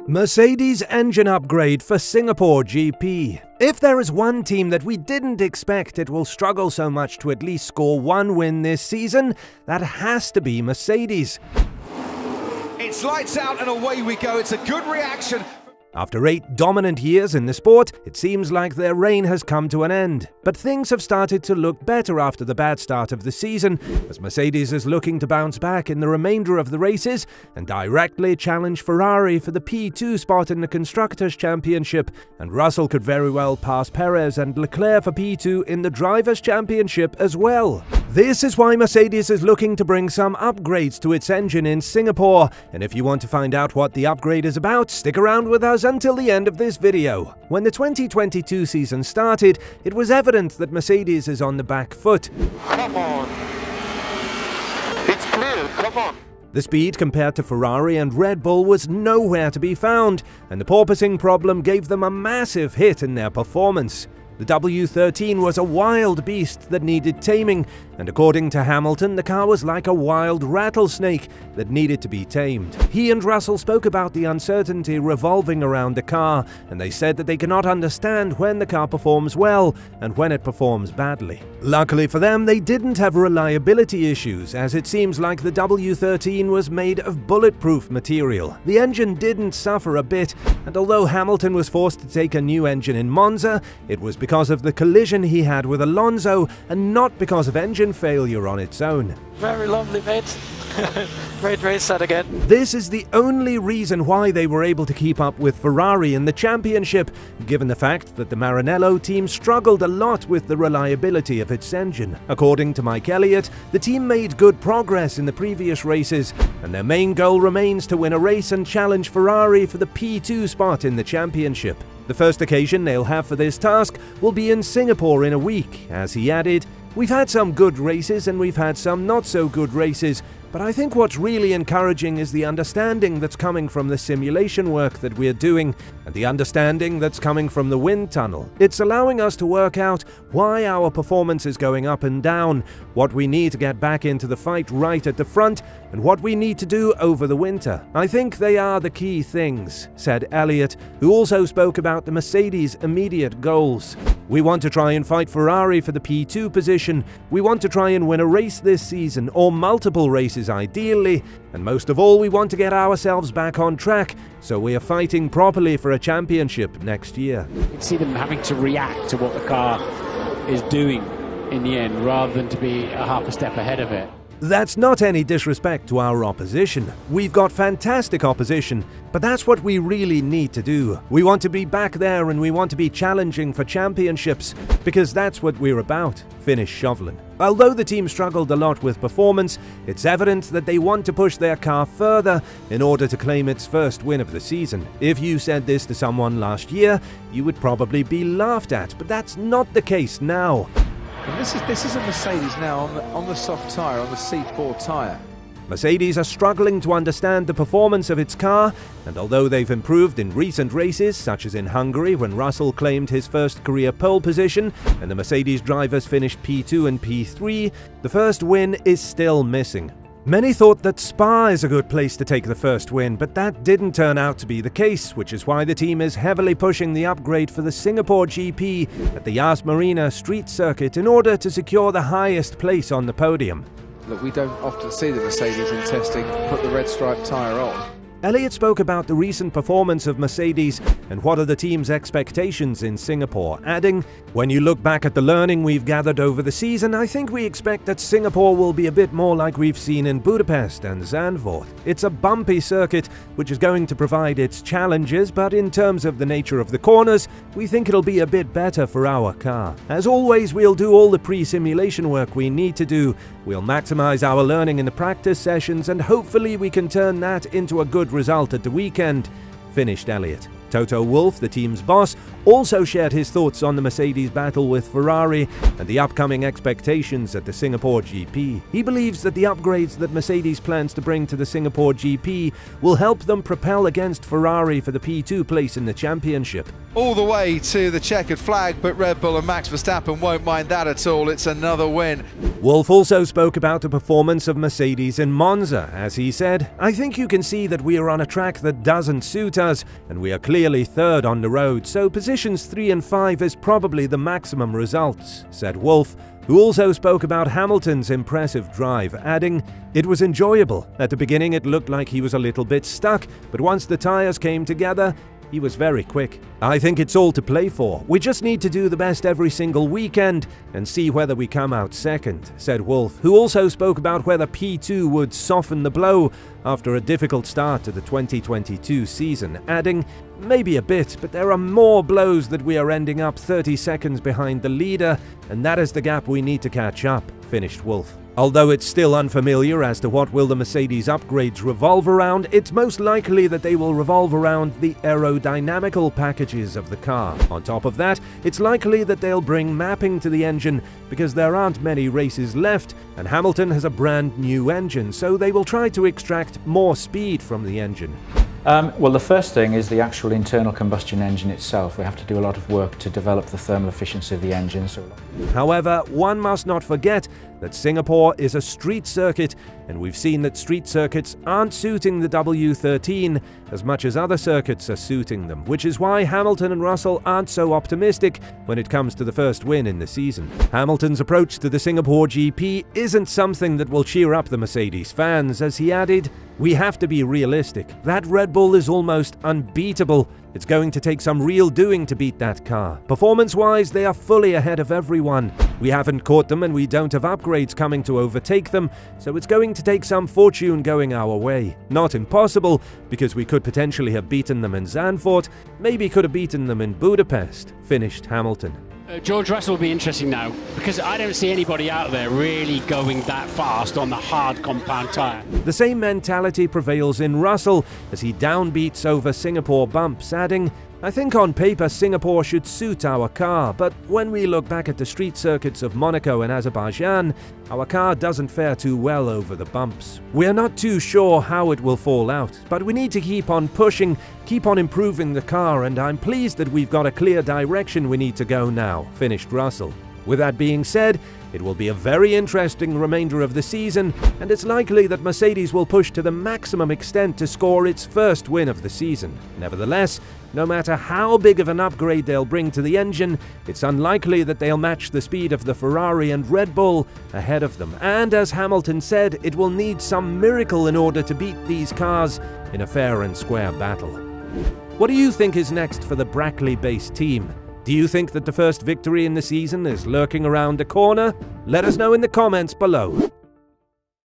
Mercedes engine upgrade for Singapore GP. If there is one team that we didn't expect it will struggle so much to at least score one win this season, that has to be Mercedes. It's lights out and away we go. It's a good reaction. After 8 dominant years in the sport, it seems like their reign has come to an end. But things have started to look better after the bad start of the season, as Mercedes is looking to bounce back in the remainder of the races and directly challenge Ferrari for the P2 spot in the Constructors' Championship, and Russell could very well pass Perez and Leclerc for P2 in the Drivers' Championship as well. This is why Mercedes is looking to bring some upgrades to its engine in Singapore, and if you want to find out what the upgrade is about, stick around with us until the end of this video. When the 2022 season started, it was evident that Mercedes is on the back foot. Come on. It's clear, come on. The speed compared to Ferrari and Red Bull was nowhere to be found, and the porpoising problem gave them a massive hit in their performance. The W13 was a wild beast that needed taming, and according to Hamilton, the car was like a wild rattlesnake that needed to be tamed. He and Russell spoke about the uncertainty revolving around the car, and they said that they cannot understand when the car performs well and when it performs badly. Luckily for them, they didn't have reliability issues, as it seems like the W13 was made of bulletproof material. The engine didn't suffer a bit, and although Hamilton was forced to take a new engine in Monza, it was because of the collision he had with Alonso and not because of engine failure on its own. Very lovely, mate. Great race that again. This is the only reason why they were able to keep up with Ferrari in the championship, given the fact that the Maranello team struggled a lot with the reliability of its engine. According to Mike Elliott, the team made good progress in the previous races, and their main goal remains to win a race and challenge Ferrari for the P2 spot in the championship. The first occasion they'll have for this task will be in Singapore in a week, as he added, "We've had some good races and we've had some not so good races, but I think what's really encouraging is the understanding that's coming from the simulation work that we're doing and the understanding that's coming from the wind tunnel. It's allowing us to work out why our performance is going up and down, what we need to get back into the fight right at the front, and what we need to do over the winter. I think they are the key things," said Elliott, who also spoke about the Mercedes' immediate goals. "We want to try and fight Ferrari for the P2 position. We want to try and win a race this season, or multiple races ideally, and most of all we want to get ourselves back on track, so we are fighting properly for a championship next year." You can see them having to react to what the car is doing in the end, rather than to be a half a step ahead of it. That's not any disrespect to our opposition. We've got fantastic opposition, but that's what we really need to do. We want to be back there and we want to be challenging for championships, because that's what we're about, finished Chauvelin. Although the team struggled a lot with performance, it's evident that they want to push their car further in order to claim its first win of the season. If you said this to someone last year, you would probably be laughed at, but that's not the case now. And this is a Mercedes now on the soft tyre, on the C4 tyre. Mercedes are struggling to understand the performance of its car, and although they've improved in recent races, such as in Hungary when Russell claimed his first career pole position and the Mercedes drivers finished P2 and P3, the first win is still missing. Many thought that Spa is a good place to take the first win, but that didn't turn out to be the case, which is why the team is heavily pushing the upgrade for the Singapore GP at the Yas Marina street circuit in order to secure the highest place on the podium. Look, we don't often see the Mercedes in testing put the red stripe tyre on. Elliott spoke about the recent performance of Mercedes and what are the team's expectations in Singapore, adding, "When you look back at the learning we've gathered over the season, I think we expect that Singapore will be a bit more like we've seen in Budapest and Zandvoort. It's a bumpy circuit, which is going to provide its challenges, but in terms of the nature of the corners, we think it'll be a bit better for our car. As always, we'll do all the pre-simulation work we need to do. We'll maximize our learning in the practice sessions, and hopefully we can turn that into a good result at the weekend," finished Elliott. Toto Wolff, the team's boss, also shared his thoughts on the Mercedes battle with Ferrari and the upcoming expectations at the Singapore GP. He believes that the upgrades that Mercedes plans to bring to the Singapore GP will help them propel against Ferrari for the P2 place in the championship. All the way to the checkered flag, but Red Bull and Max Verstappen won't mind that at all. It's another win. Wolff also spoke about the performance of Mercedes in Monza, as he said, "I think you can see that we are on a track that doesn't suit us, and we are clearly third on the road, so positions 3 and 5 is probably the maximum results," said Wolff, who also spoke about Hamilton's impressive drive, adding, "It was enjoyable. At the beginning it looked like he was a little bit stuck, but once the tyres came together, he was very quick. I think it's all to play for. We just need to do the best every single weekend and see whether we come out second," said Wolff, who also spoke about whether P2 would soften the blow after a difficult start to the 2022 season, adding, "Maybe a bit, but there are more blows that we are ending up 30 seconds behind the leader, and that is the gap we need to catch up," finished Wolff. Although it's still unfamiliar as to what will the Mercedes upgrades revolve around, it's most likely that they will revolve around the aerodynamical packages of the car. On top of that, it's likely that they'll bring mapping to the engine because there aren't many races left and Hamilton has a brand new engine, so they will try to extract more speed from the engine. Well, the first thing is the actual internal combustion engine itself. We have to do a lot of work to develop the thermal efficiency of the engine. However, one must not forget that Singapore is a street circuit, and we've seen that street circuits aren't suiting the W13 as much as other circuits are suiting them, which is why Hamilton and Russell aren't so optimistic when it comes to the first win in the season. Hamilton's approach to the Singapore GP isn't something that will cheer up the Mercedes fans, as he added, "We have to be realistic. That Red Bull is almost unbeatable. It's going to take some real doing to beat that car. Performance-wise, they are fully ahead of everyone. We haven't caught them and we don't have upgrades coming to overtake them, so it's going to take some fortune going our way. Not impossible, because we could potentially have beaten them in Zandvoort, maybe could have beaten them in Budapest," finished Hamilton. George Russell will be interesting now, because I don't see anybody out there really going that fast on the hard compound tyre. The same mentality prevails in Russell as he downbeats over Singapore bumps, adding, "I think on paper Singapore should suit our car, but when we look back at the street circuits of Monaco and Azerbaijan, our car doesn't fare too well over the bumps. We're not too sure how it will fall out, but we need to keep on pushing, keep on improving the car, and I'm pleased that we've got a clear direction we need to go now," finished Russell. With that being said, it will be a very interesting remainder of the season, and it's likely that Mercedes will push to the maximum extent to score its first win of the season. Nevertheless, no matter how big of an upgrade they'll bring to the engine, it's unlikely that they'll match the speed of the Ferrari and Red Bull ahead of them. And as Hamilton said, it will need some miracle in order to beat these cars in a fair and square battle. What do you think is next for the Brackley-based team? Do you think that the first victory in the season is lurking around the corner? Let us know in the comments below.